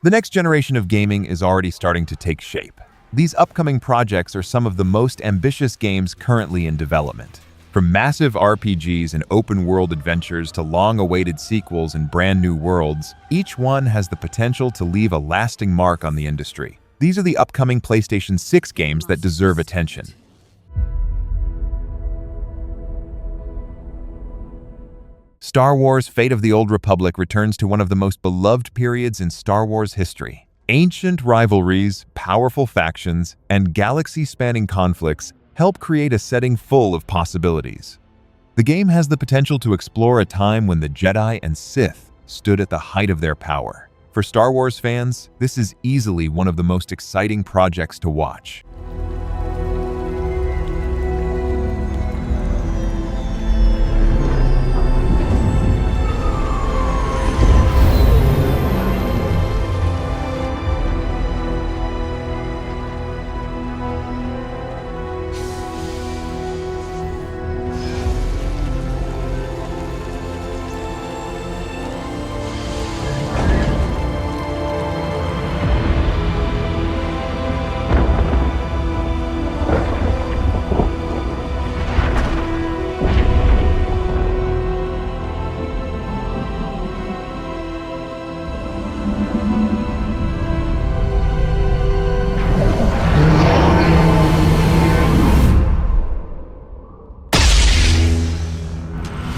The next generation of gaming is already starting to take shape. These upcoming projects are some of the most ambitious games currently in development. From massive RPGs and open-world adventures to long-awaited sequels and brand-new worlds, each one has the potential to leave a lasting mark on the industry. These are the upcoming PlayStation 6 games that deserve attention. Star Wars: Fate of the Old Republic returns to one of the most beloved periods in Star Wars history. Ancient rivalries, powerful factions, and galaxy-spanning conflicts help create a setting full of possibilities. The game has the potential to explore a time when the Jedi and Sith stood at the height of their power. For Star Wars fans, this is easily one of the most exciting projects to watch.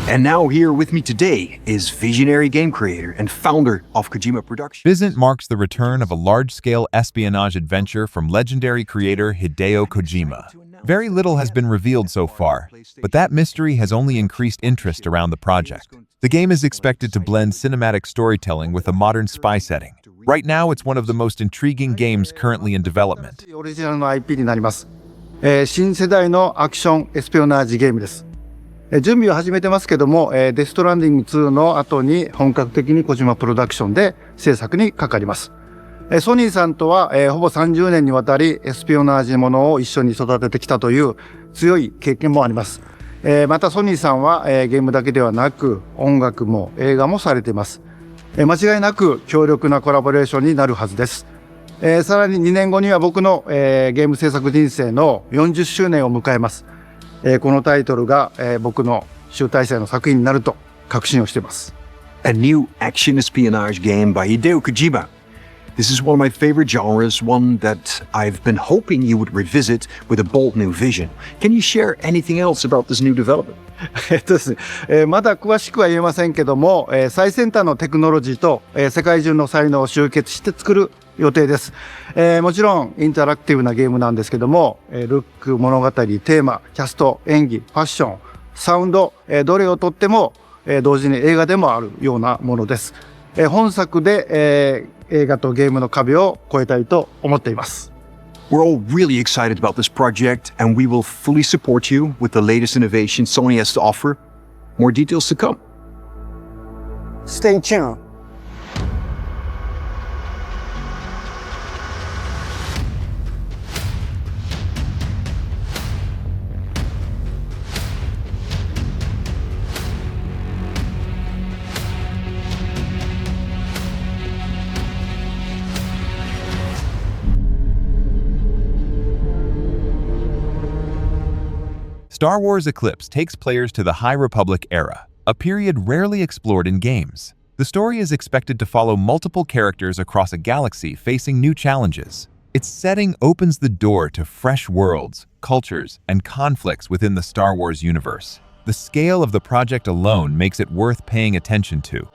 And now here with me today is visionary game creator and founder of Kojima Productions. Physint marks the return of a large-scale espionage adventure from legendary creator Hideo Kojima. Very little has been revealed so far, but that mystery has only increased interest around the project. The game is expected to blend cinematic storytelling with a modern spy setting. Right now, it's one of the most intriguing games currently in development. オリジナルの IP になります。新世代のアクションエスピオナージゲームです。準備を始めてますけども、デストランディング2の後に本格的に小島プロダクションで制作にかかります。ソニーさんとは、ほぼ30年にわたりエスピオナージものを一緒に育ててきたという強い経験もあります。またソニーさんは、ゲームだけではなく音楽も映画もされています。間違いなく強力なコラボレーションになるはずです。さらに2年後には僕の、ゲーム制作人生の40周年を迎えます。このタイトルが、僕の集大成の作品になると確信をしています。A new action espionage game by Hideo Kojima. This is one of my favorite genres, one that I've been hoping you would revisit with a bold new vision. Can you share anything else about this new development? ですね、まだ詳しくは言えませんけども、最先端のテクノロジーと、世界中の才能を集結して作る予定です。もちろんインタラクティブなゲームなんですけども、ルック、物語、テーマ、キャスト、演技、ファッション、サウンド、どれをとっても、同時に映画でもあるようなものです。本作で、映画とゲームの壁を越えたいと思っています。We're all really excited about this project, and we will fully support you with the latest innovation Sony has to offer. More details to come. Stay tuned. Star Wars Eclipse takes players to the High Republic era, a period rarely explored in games. The story is expected to follow multiple characters across a galaxy facing new challenges. Its setting opens the door to fresh worlds, cultures, and conflicts within the Star Wars universe. The scale of the project alone makes it worth paying attention to.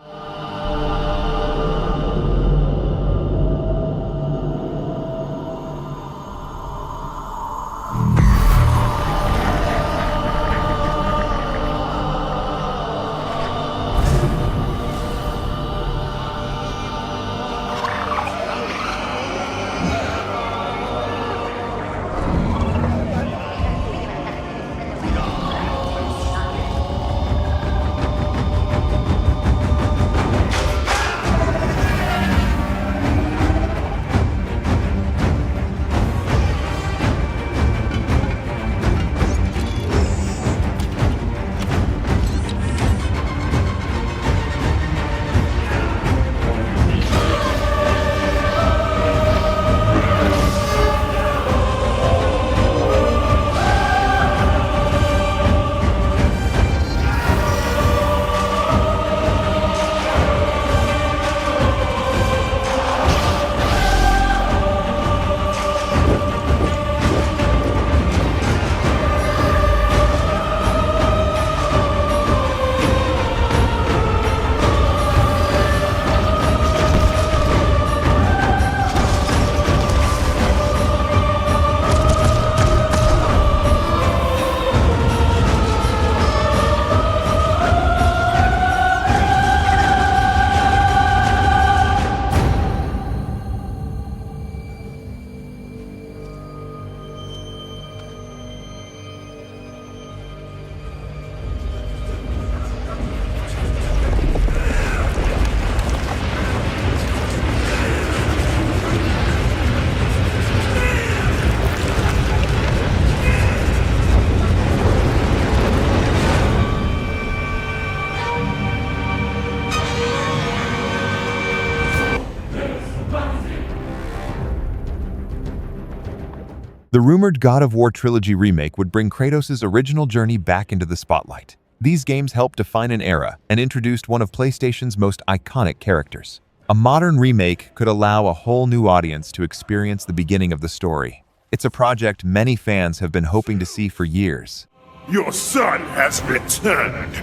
The rumored God of War Trilogy Remake would bring Kratos' original journey back into the spotlight. These games helped define an era and introduced one of PlayStation's most iconic characters. A modern remake could allow a whole new audience to experience the beginning of the story. It's a project many fans have been hoping to see for years. Your son has returned.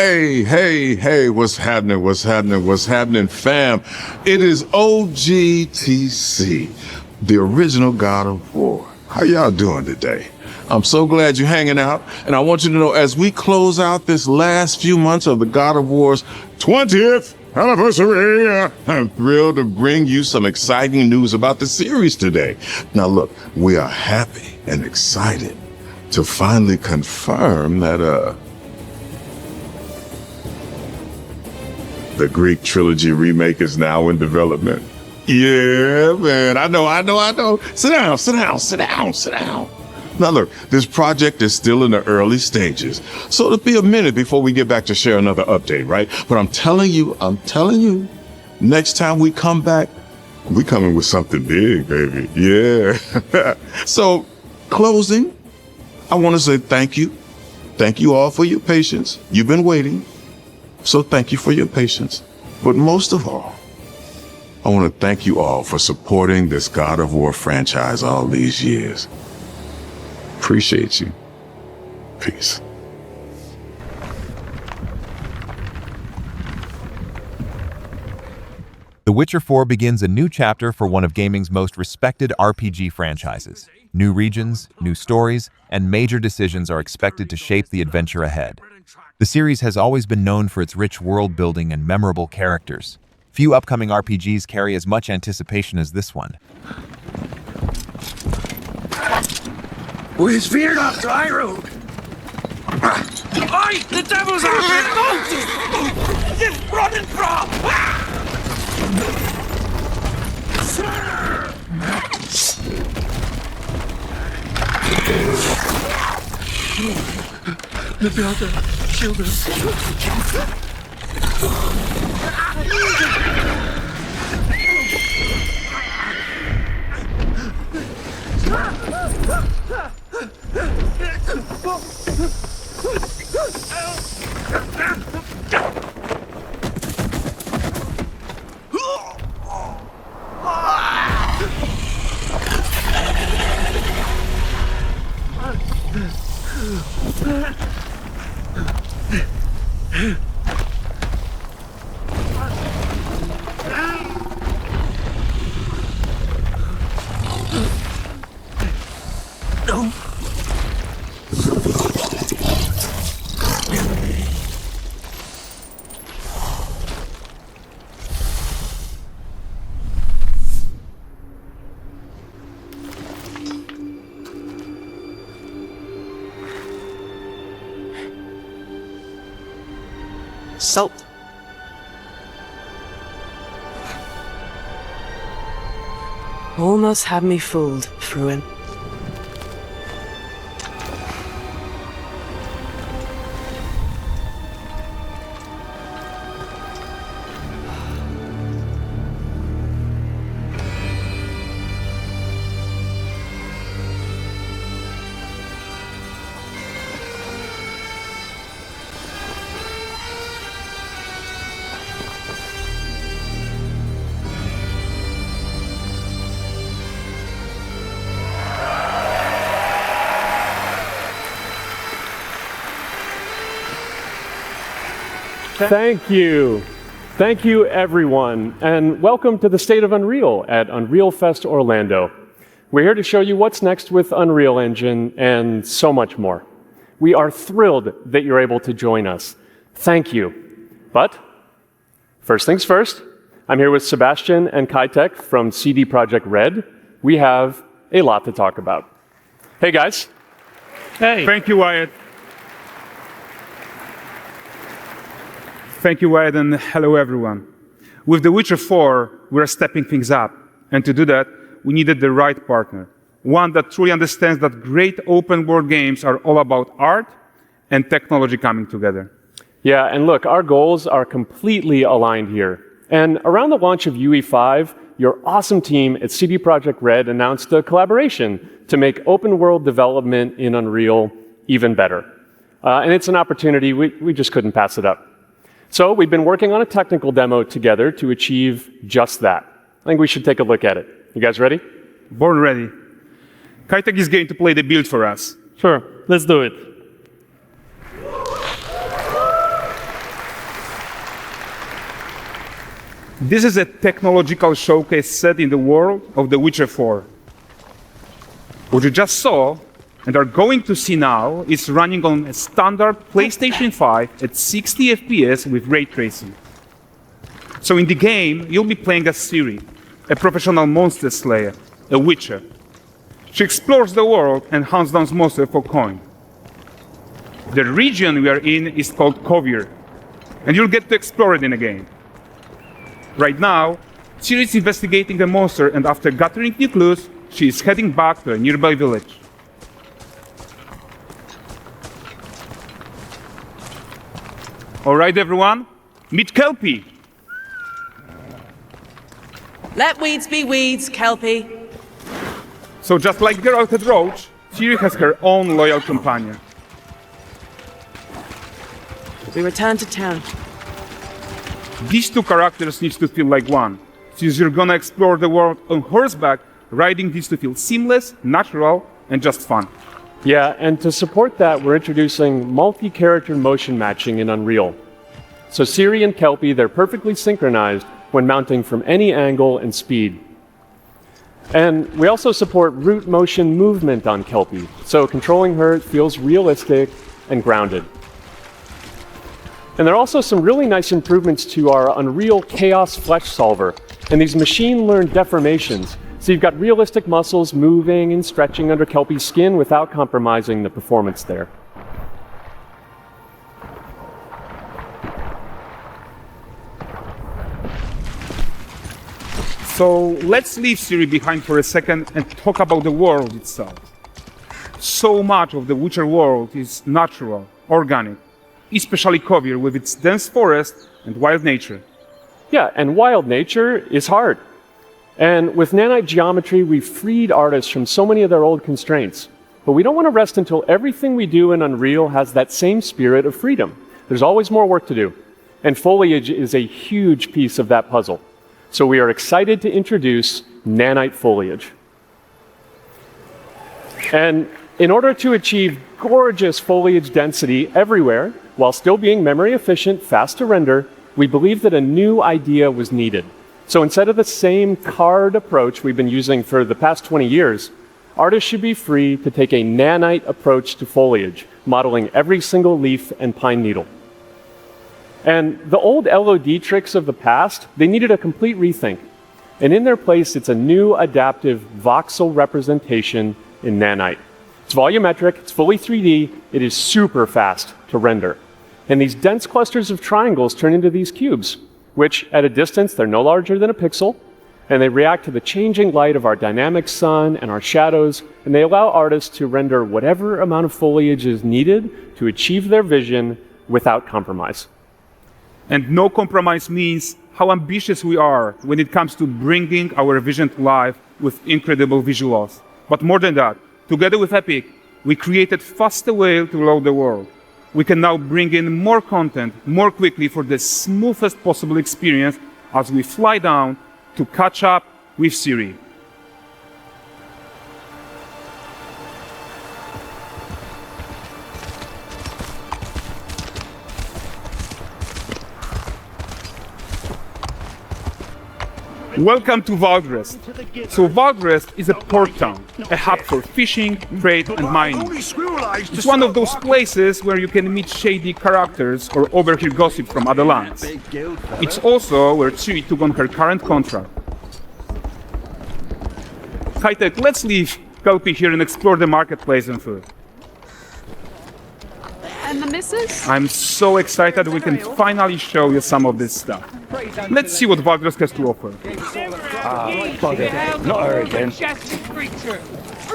Hey, what's happening, fam? It is OGTC, the original God of War. How y'all doing today? I'm so glad you're hanging out, and I want you to know as we close out this last few months of the God of War's 20th anniversary, I'm thrilled to bring you some exciting news about the series today. Now look, we are happy and excited to finally confirm that, the Greek trilogy remake is now in development. Yeah, man, I know. Sit down. Now look, this project is still in the early stages, so it'll be a minute before we get back to share another update, right? But I'm telling you, next time we come back, we coming with something big, baby. Yeah. So, closing, I want to say thank you. Thank you all for your patience. You've been waiting. So thank you for your patience. But most of all, I want to thank you all for supporting this God of War franchise all these years. Appreciate you. Peace. The Witcher 4 begins a new chapter for one of gaming's most respected RPG franchises. New regions, new stories, and major decisions are expected to shape the adventure ahead. The series has always been known for its rich world building and memorable characters. Few upcoming RPGs carry as much anticipation as this one. We veered off dry road. Oi! The devil's out there! Just running from! The builder, shield us. Salt. Almost had me fooled, Fruin. Thank you. Thank you, everyone, and welcome to the State of Unreal at Unreal Fest Orlando. We're here to show you what's next with Unreal Engine and so much more. We are thrilled that you're able to join us. Thank you. But first things first, I'm here with Sebastian and Kitek from CD Projekt Red. We have a lot to talk about. Hey, guys. Hey. Thank you, Wyatt. Thank you, Wyatt, and hello, everyone. With The Witcher 4, we're stepping things up. And to do that, we needed the right partner. One that truly understands that great open world games are all about art and technology coming together. Yeah, and look, our goals are completely aligned here. And around the launch of UE5, your awesome team at CD Projekt Red announced a collaboration to make open world development in Unreal even better. And it's an opportunity, we just couldn't pass it up. So we've been working on a technical demo together to achieve just that. I think we should take a look at it. You guys ready? Born ready. Kaitek is going to play the build for us. Sure, let's do it. This is a technological showcase set in the world of The Witcher 4. What you just saw and are going to see now is running on a standard PlayStation 5 at 60 FPS with ray tracing. So in the game, you'll be playing as Ciri, a professional monster slayer, a witcher. She explores the world and hunts down monsters for coin. The region we are in is called Kovir, and you'll get to explore it in a game. Right now, Ciri is investigating the monster, and after gathering new clues, she is heading back to a nearby village. All right, everyone, meet Kelpie. Let weeds be weeds, Kelpie. So just like Geralt had Roach, Ciri has her own loyal companion. We return to town. These two characters need to feel like one. Since you're gonna explore the world on horseback, riding needs to feel seamless, natural, and just fun. Yeah, and to support that, we're introducing multi-character motion matching in Unreal. So Ciri and Kelpie, they're perfectly synchronized when mounting from any angle and speed. And we also support root motion movement on Kelpie, so controlling her feels realistic and grounded. And there are also some really nice improvements to our Unreal Chaos Flesh Solver and these machine-learned deformations. So you've got realistic muscles moving and stretching under Kelpie's skin without compromising the performance there. So let's leave Ciri behind for a second and talk about the world itself. So much of the Witcher world is natural, organic, especially Kovir with its dense forest and wild nature. Yeah, and wild nature is hard. And with nanite geometry, we've freed artists from so many of their old constraints. But we don't want to rest until everything we do in Unreal has that same spirit of freedom. There's always more work to do. And foliage is a huge piece of that puzzle. So we are excited to introduce nanite foliage. And in order to achieve gorgeous foliage density everywhere, while still being memory efficient, fast to render, we believe that a new idea was needed. So instead of the same card approach we've been using for the past 20 years, artists should be free to take a nanite approach to foliage, modeling every single leaf and pine needle. And the old LOD tricks of the past, they needed a complete rethink. And in their place, it's a new adaptive voxel representation in nanite. It's volumetric, it's fully 3D, it is super fast to render. And these dense clusters of triangles turn into these cubes, which at a distance, they're no larger than a pixel, and they react to the changing light of our dynamic sun and our shadows, and they allow artists to render whatever amount of foliage is needed to achieve their vision without compromise. And no compromise means how ambitious we are when it comes to bringing our vision to life with incredible visuals. But more than that, together with Epic, we created faster way to load the world. We can now bring in more content more quickly for the smoothest possible experience as we fly down to catch up with Ciri. Welcome to Valdrest. So Valdrest is a port town, a hub for fishing, trade and mining. It's one of those places where you can meet shady characters or overhear gossip from other lands. It's also where Ciri took on her current contract. Kaitek, let's leave Kelpie here and explore the marketplace and food. And the missus? I'm so excited we can finally show you some of this stuff. Let's see what Valdres has to offer. Not her again. Majestic creature.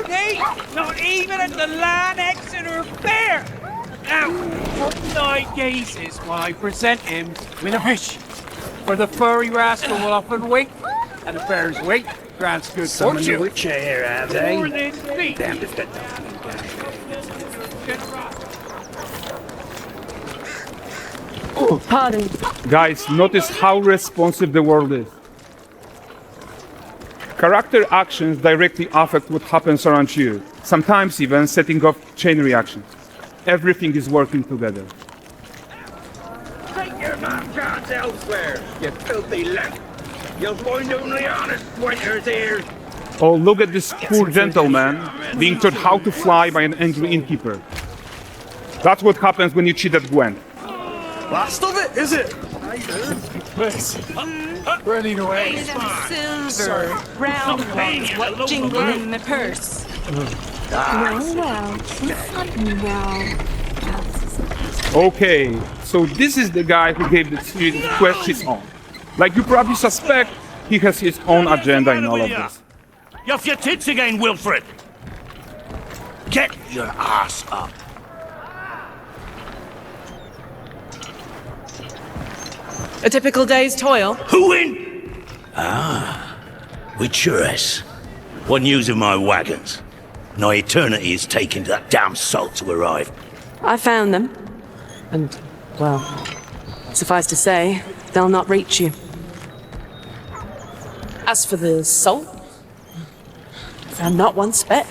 Hey, not even at the Lan Exeter Fair. Now, night gazes while I present him with a fish. For the furry rascal will often wink, and the fair's weight grants good fortune. Which here, have they? More than me. Damned if they Pardon. Guys, notice how responsive the world is. Character actions directly affect what happens around you, sometimes even setting off chain reactions. Everything is working together. take your man cards elsewhere, you filthy lamp. You'll find only honest winters here. Oh, look at this poor gentleman being taught how to fly by an angry innkeeper. That's what happens when you cheat at Gwent. Last of it, is it? Ready to wait. Silver, round ones, what jingle in the purse. Okay, so this is the guy who gave the series quest his own. Like you probably suspect, he has his own agenda in all of this. You off your tits again, Wilfred. Get your ass up. A typical day's toil. Who in? With Churess. One news of my wagons. No eternity is taking that damn salt to arrive. I found them. And, well, suffice to say, they'll not reach you. As for the salt, found not one speck.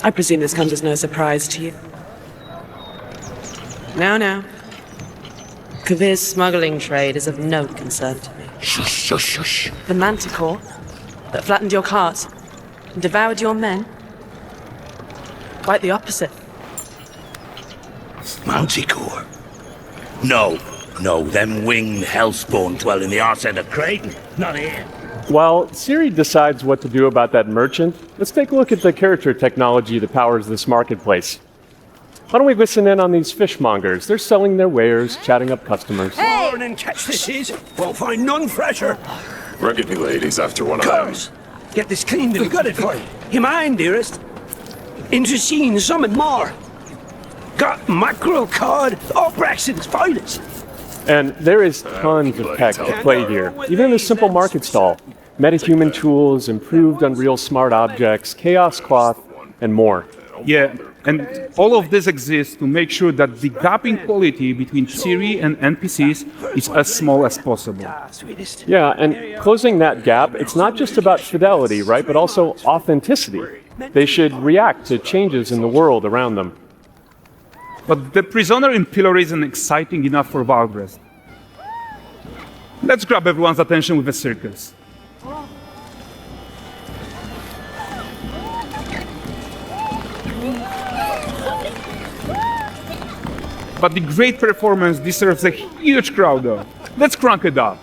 I presume this comes as no surprise to you. Now. Kavir's smuggling trade is of no concern to me. Shush, shush, shush. The manticore that flattened your cart and devoured your men? Quite the opposite. Manticore? No, them winged hellspawn dwell in the arse end of Creighton. Not here. While Siri decides what to do about that merchant, let's take a look at the character technology that powers this marketplace. Why don't we listen in on these fishmongers? They're selling their wares, chatting up customers. Morning, catch this is. Won't find none fresher. Rugged me ladies after one of them. Curs, get this cleaned and gutted for you. You mind, dearest? Into seeing something more. Got mackerel, cod, all Braxton's finest. And there is tons of tech to play here, even in this simple market stall. Metahuman tools, improved Unreal smart objects, chaos cloth, and more. Yeah, and all of this exists to make sure that the gap in quality between Siri and NPCs is as small as possible. Yeah, and closing that gap, it's not just about fidelity, right, but also authenticity. They should react to changes in the world around them. But the prisoner in Pillory isn't exciting enough for Valdres. Let's grab everyone's attention with a circus. But the great performance deserves a huge crowd though. Let's crank it up.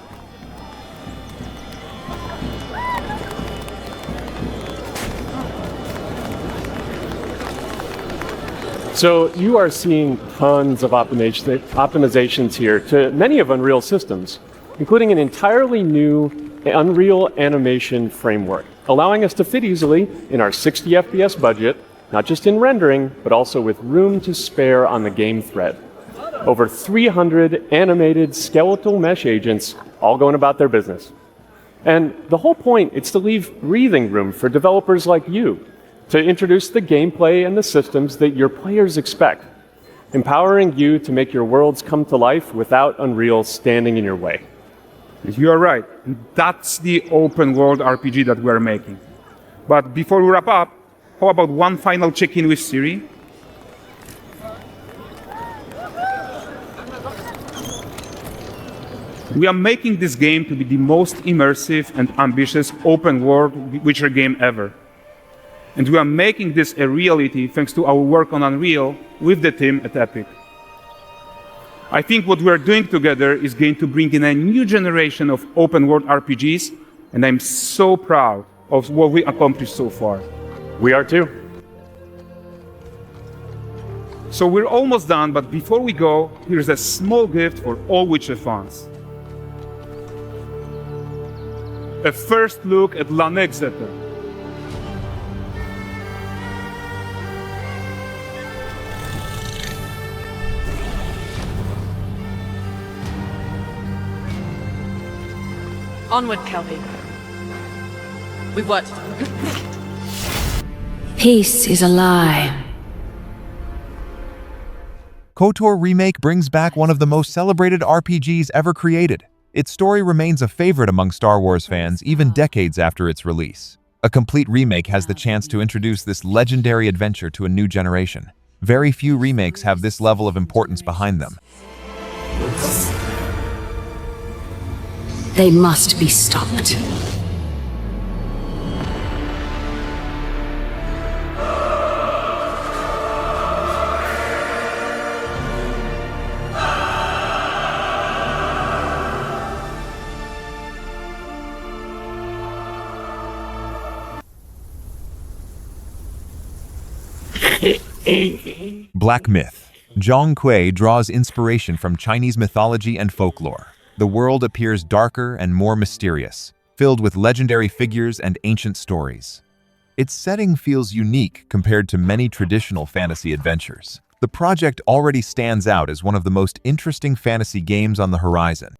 So you are seeing tons of optimizations here to many of Unreal systems, including an entirely new Unreal animation framework, allowing us to fit easily in our 60 FPS budget, not just in rendering, but also with room to spare on the game thread. Over 300 animated skeletal mesh agents all going about their business. And the whole point is to leave breathing room for developers like you to introduce the gameplay and the systems that your players expect, empowering you to make your worlds come to life without Unreal standing in your way. You are right. That's the open world RPG that we're making. But before we wrap up, how about one final check-in with Siri? We are making this game to be the most immersive and ambitious open world Witcher game ever. And we are making this a reality thanks to our work on Unreal with the team at Epic. I think what we are doing together is going to bring in a new generation of open world RPGs, and I'm so proud of what we accomplished so far. We are too. So we're almost done, but before we go, here's a small gift for all Witcher fans. A first look at L'Anexeter. Onward, Kelby. We've worked. Peace is a lie. KOTOR Remake brings back one of the most celebrated RPGs ever created. Its story remains a favorite among Star Wars fans even decades after its release. A complete remake has the chance to introduce this legendary adventure to a new generation. Very few remakes have this level of importance behind them. They must be stopped. Black Myth. Zhong draws inspiration from Chinese mythology and folklore. The world appears darker and more mysterious, filled with legendary figures and ancient stories. Its setting feels unique compared to many traditional fantasy adventures. The project already stands out as one of the most interesting fantasy games on the horizon.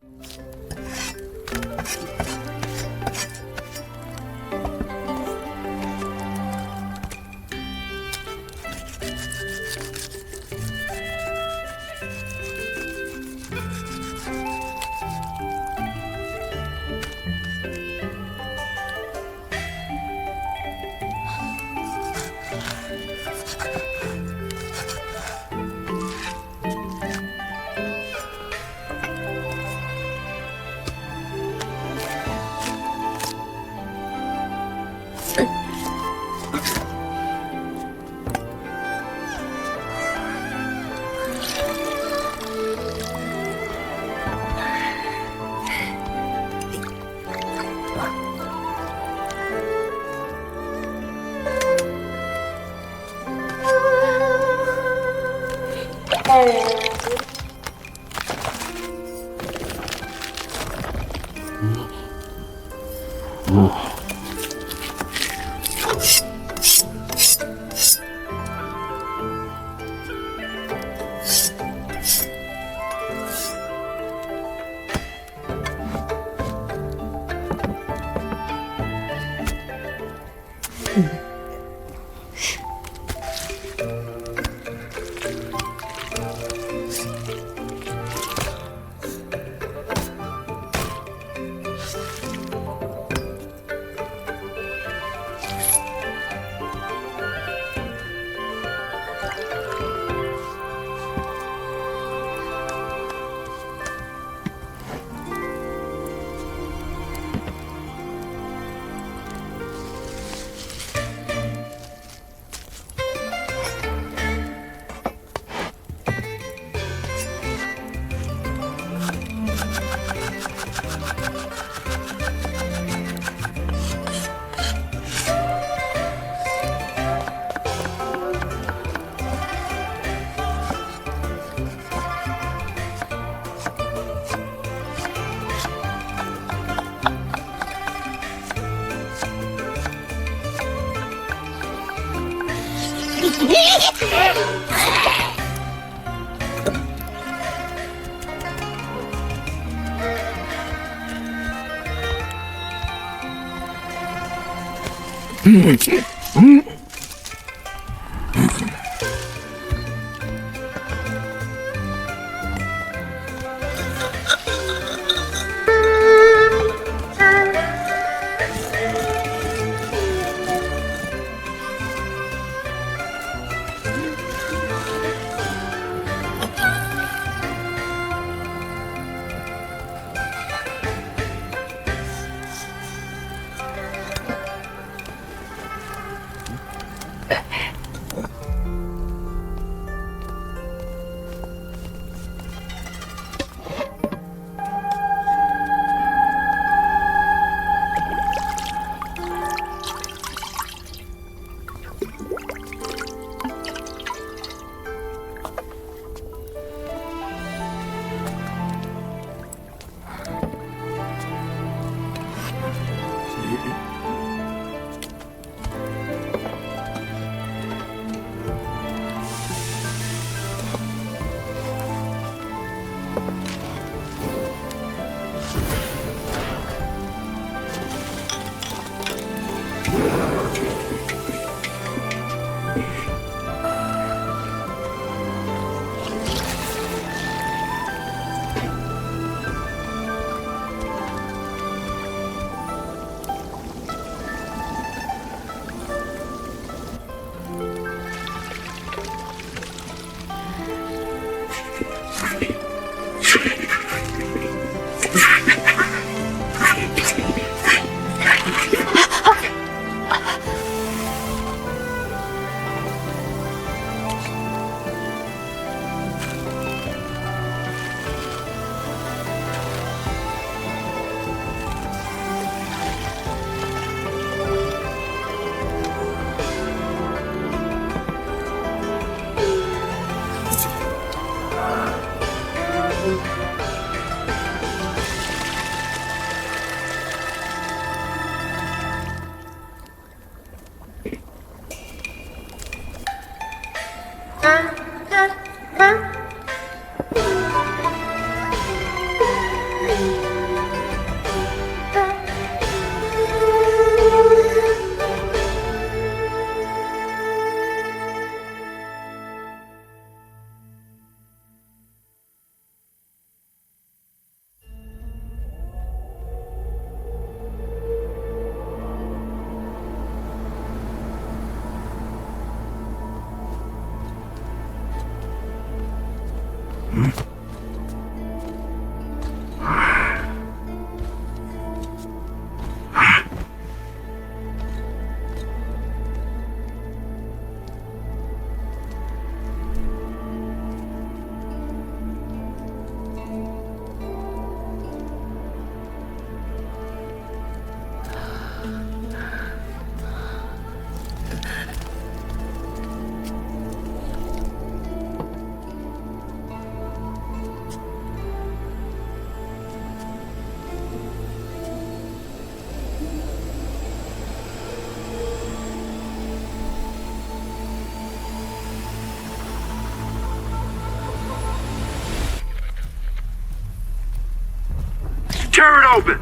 Tear it open!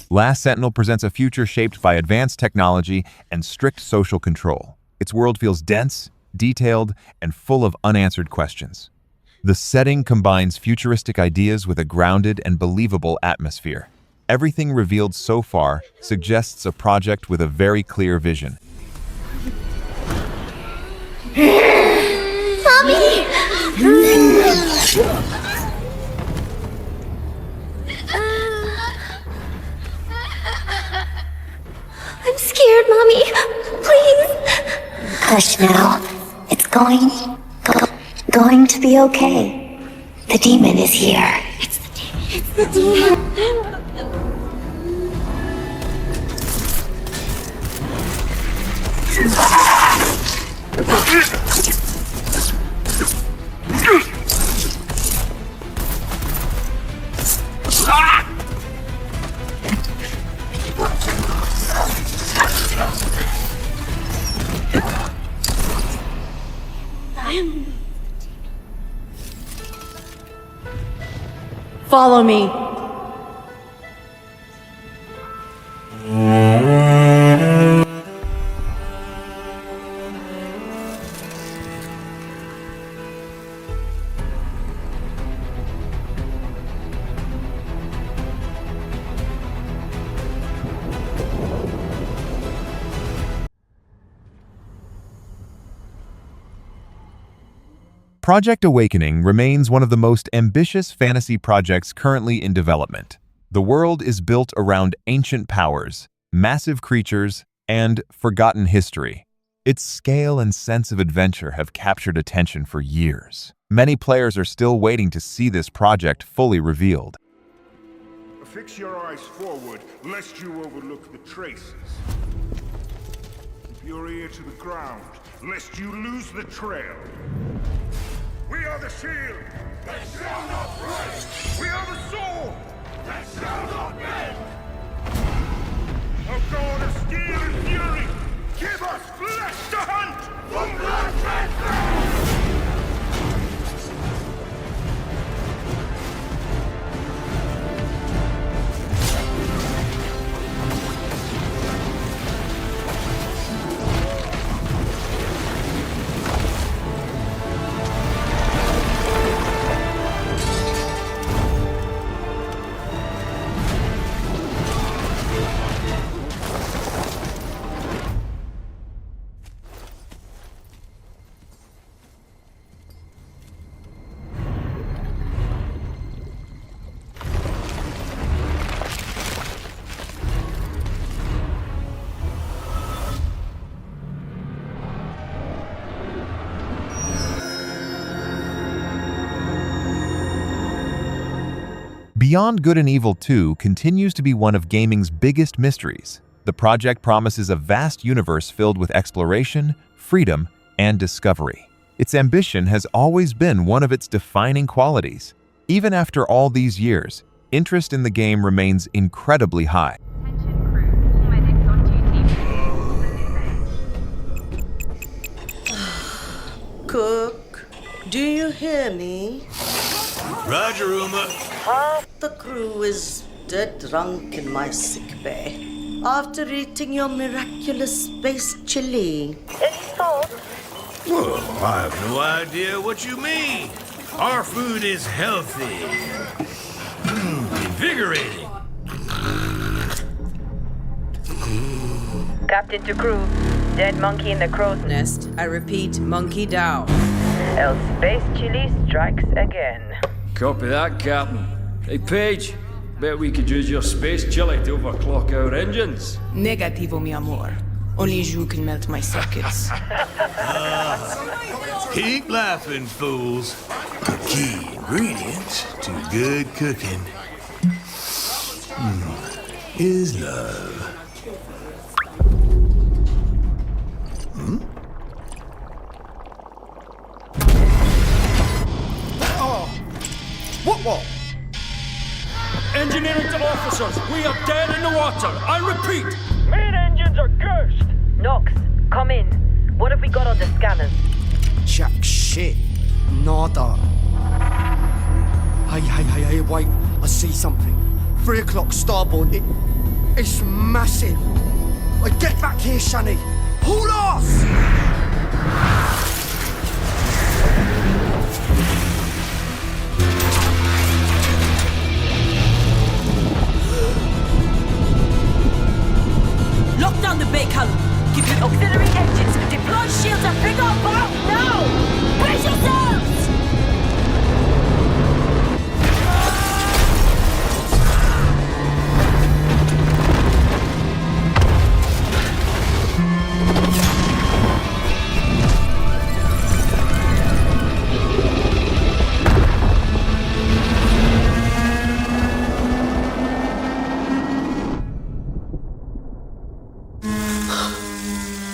Last Sentinel presents a future shaped by advanced technology and strict social control. Its world feels dense, detailed, and full of unanswered questions. The setting combines futuristic ideas with a grounded and believable atmosphere. Everything revealed so far suggests a project with a very clear vision. Mommy! I'm scared, Mommy. Please. Hush now. It's going to be okay. The demon is here. It's the demon. Follow me. Project Awakening remains one of the most ambitious fantasy projects currently in development. The world is built around ancient powers, massive creatures, and forgotten history. Its scale and sense of adventure have captured attention for years. Many players are still waiting to see this project fully revealed. Fix your eyes forward, lest you overlook the traces. Keep your ear to the ground, lest you lose the trail. We are the shield that shall not break. We are the sword that shall not bend. O God of steel and fury, give us flesh to hunt from blood red. Beyond Good and Evil 2 continues to be one of gaming's biggest mysteries. The project promises a vast universe filled with exploration, freedom, and discovery. Its ambition has always been one of its defining qualities. Even after all these years, interest in the game remains incredibly high. Cook, do you hear me? Roger, Uma. Half the crew is dead drunk in my sickbay after eating your miraculous space chili. Any thoughts? Well, I have no idea what you mean. Our food is healthy. Invigorating. Captain to crew. Dead monkey in the crow's nest. I repeat, monkey down. Else space chili strikes again. Copy that, Captain. Hey, Paige. Bet we could use your space chili to overclock our engines. Negativo, mi amor. Only you can melt my circuits. Keep laughing, fools. The key ingredient to good cooking is love. What? Engineering to officers, we are dead in the water. I repeat. Main engines are cursed. Nox, come in. What have we got on the scanners? Jack shit. Nada. Hey, wait. I see something. 3 o'clock starboard. It's massive. Get back here, Shani. Hold off! Lock down the bay column. Give it auxiliary engines. Deploy shields and bring up out now! Brace yourselves!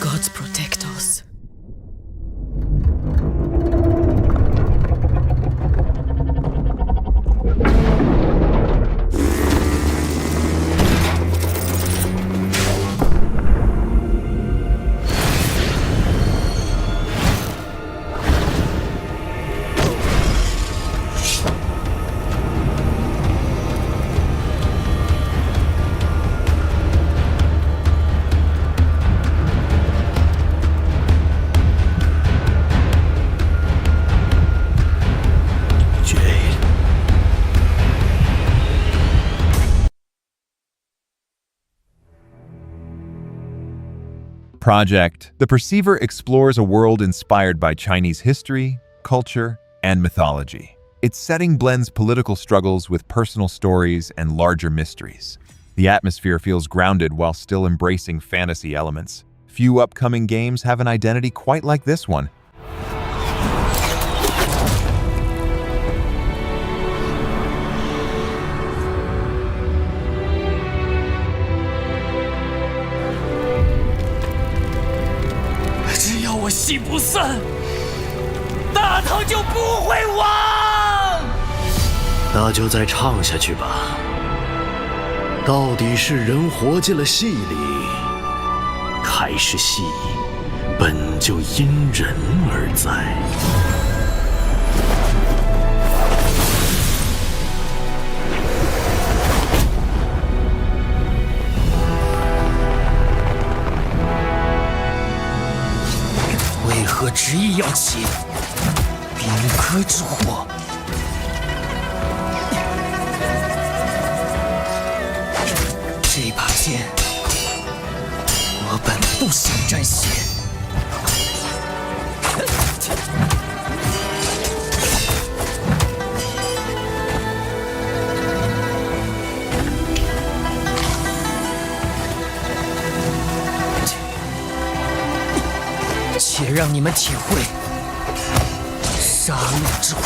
Gods protect us. Project, The Perceiver explores a world inspired by Chinese history, culture, and mythology. Its setting blends political struggles with personal stories and larger mysteries. The atmosphere feels grounded while still embracing fantasy elements. Few upcoming games have an identity quite like this one.那就再唱下去吧。到底是人活进了戏里，还是戏本就因人而在？为何执意要起兵戈之祸？这把剑，我本不想沾血。且让你们体会杀戮之苦。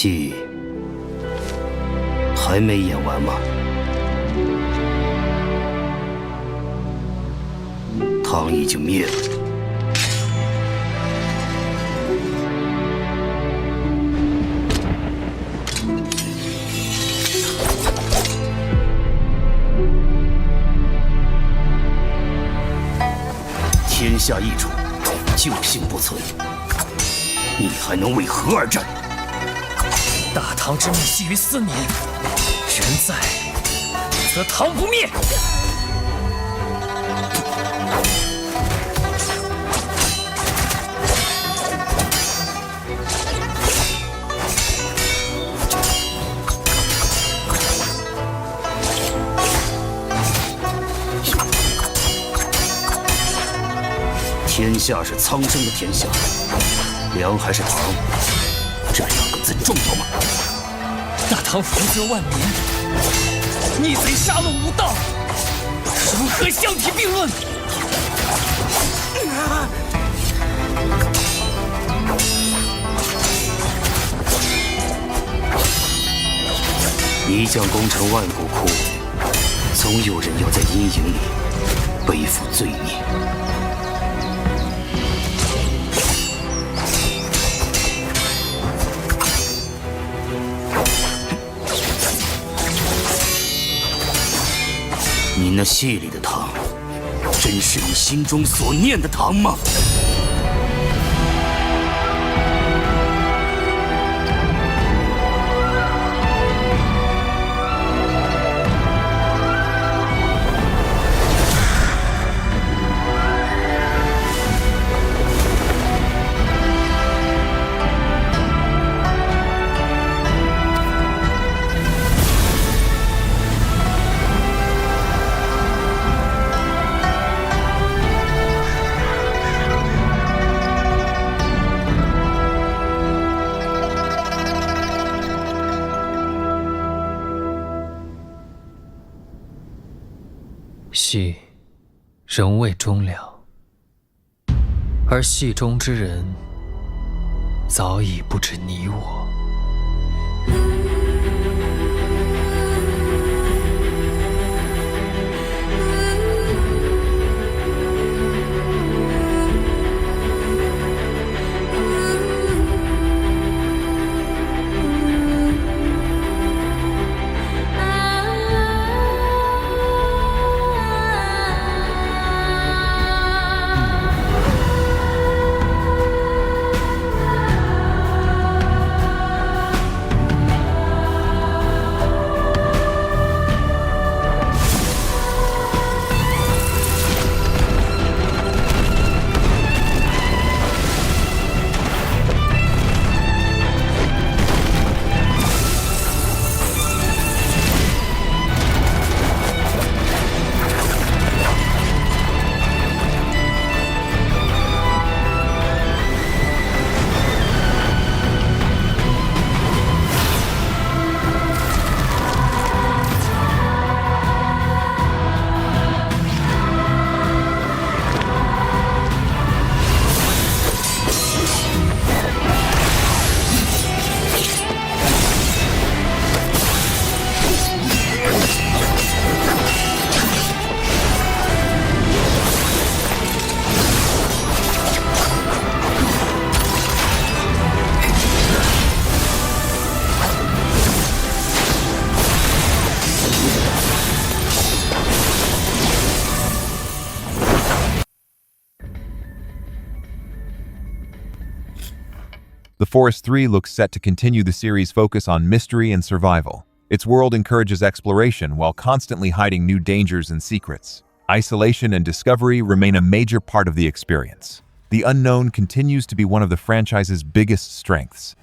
戏还没演完吗？唐已经灭了。天下易主，救星不存，你还能为何而战？大唐之命系于4年，人在则唐不灭。天下是苍生的天下，梁还是唐，这两个字重要吗？大唐福泽万年，逆贼杀戮无道，如何相提并论？一将功成万骨枯，总有人要在阴影里背负罪孽。你那戏里的唐，真是你心中所念的唐吗？戏仍未终了，而戏中之人早已不知你我。The Forest 3 looks set to continue the series' focus on mystery and survival. Its world encourages exploration while constantly hiding new dangers and secrets. Isolation and discovery remain a major part of the experience. The unknown continues to be one of the franchise's biggest strengths.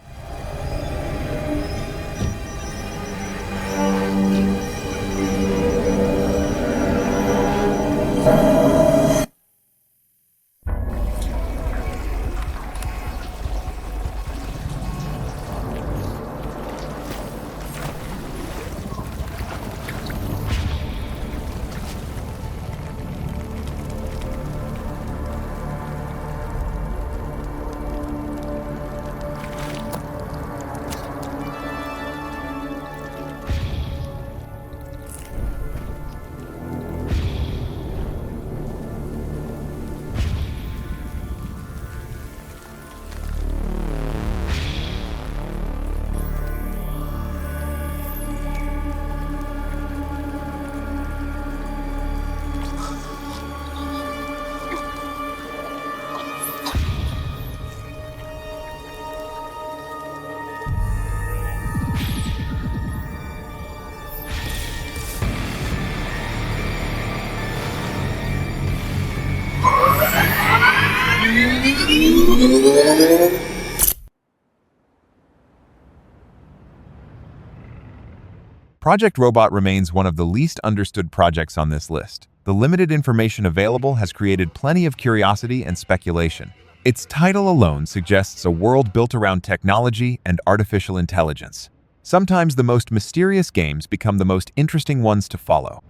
Project Robot remains one of the least understood projects on this list. The limited information available has created plenty of curiosity and speculation. Its title alone suggests a world built around technology and artificial intelligence. Sometimes the most mysterious games become the most interesting ones to follow.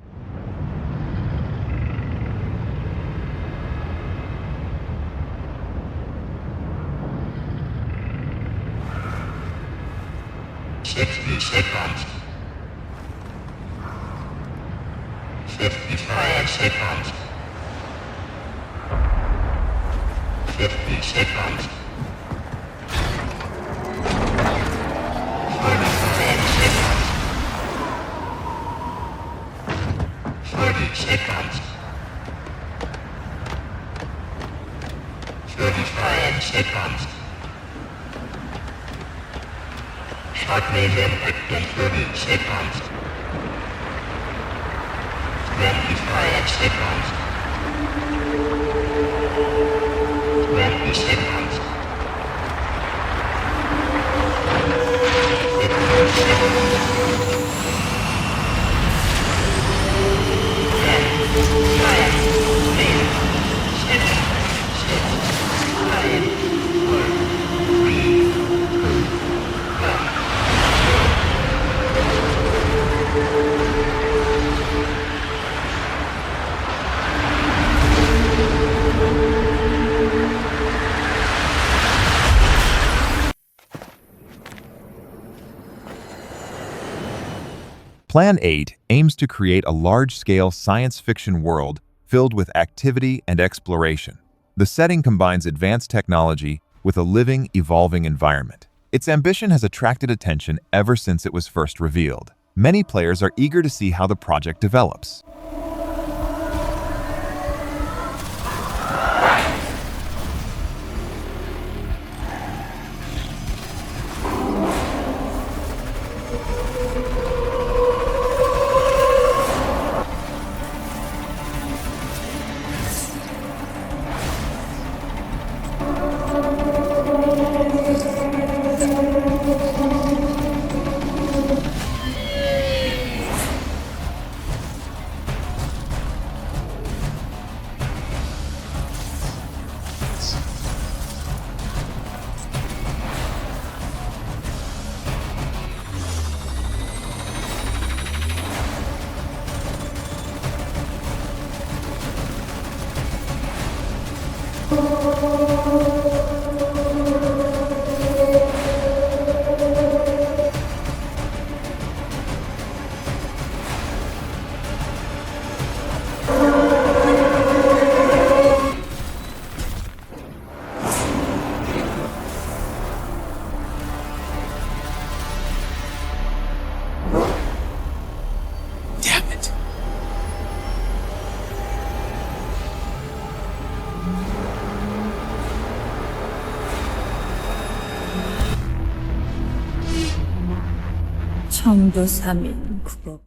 Seconds. 55 seconds. 50 seconds. 45 seconds. 30 seconds. 35 seconds. Shockwave impact in 30 seconds. 25 seconds. 20 seconds. 15 seconds. 10, 9, 8, 7, 6, 5, 4, 3, 2, 1. Plan 8 aims to create a large-scale science fiction world filled with activity and exploration. The setting combines advanced technology with a living, evolving environment. Its ambition has attracted attention ever since it was first revealed. Many players are eager to see how the project develops.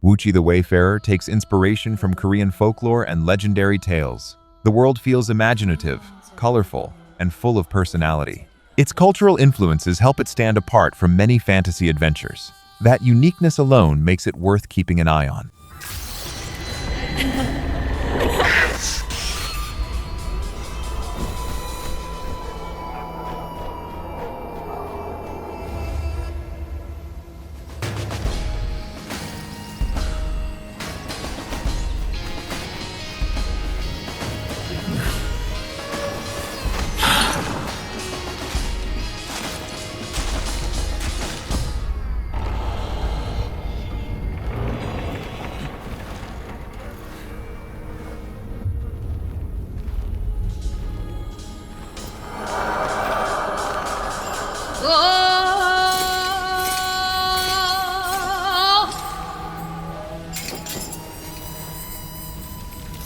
Woochi the Wayfarer takes inspiration from Korean folklore and legendary tales. The world feels imaginative, colorful, and full of personality. Its cultural influences help it stand apart from many fantasy adventures. That uniqueness alone makes it worth keeping an eye on.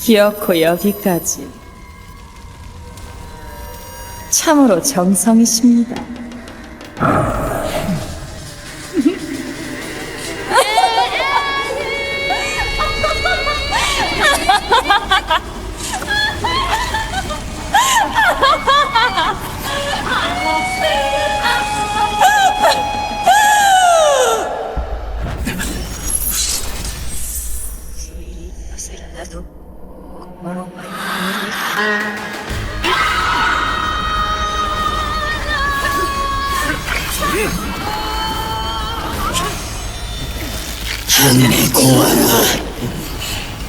기어코 여기까지. 참으로 정성이십니다.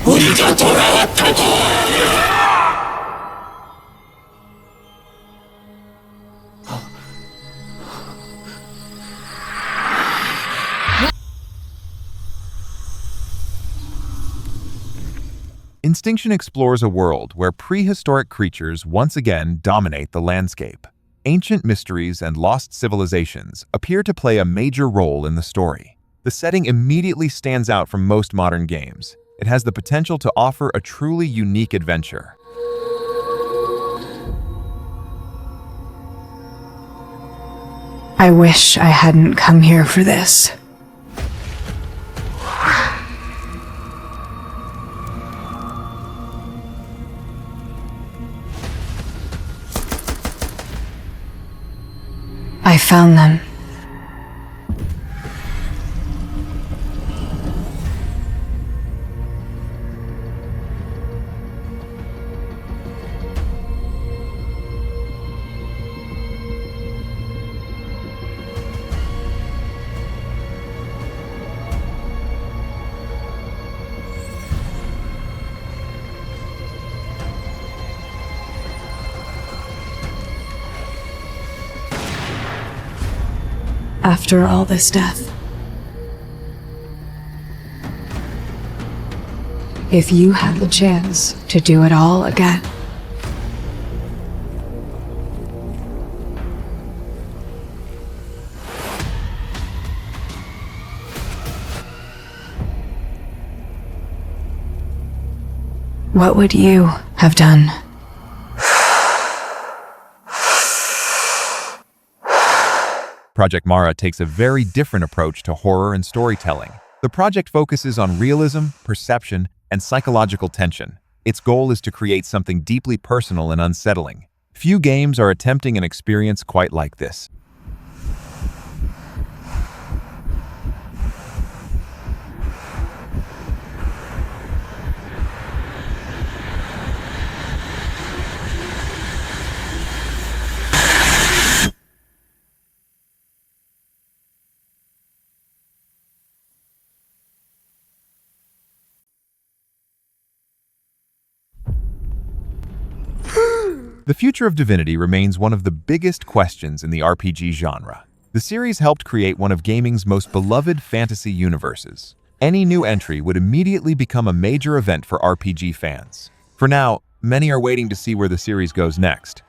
우리가 돌아왔다고. Instinction explores a world where prehistoric creatures once again dominate the landscape. Ancient mysteries and lost civilizations appear to play a major role in the story. The setting immediately stands out from most modern games. It has the potential to offer a truly unique adventure. I wish I hadn't come here for this. I found them. After all this death, if you had the chance to do it all again, what would you have done? Project Mara takes a very different approach to horror and storytelling. The project focuses on realism, perception, and psychological tension. Its goal is to create something deeply personal and unsettling. Few games are attempting an experience quite like this. The future of Divinity remains one of the biggest questions in the RPG genre. The series helped create one of gaming's most beloved fantasy universes. Any new entry would immediately become a major event for RPG fans. For now, many are waiting to see where the series goes next.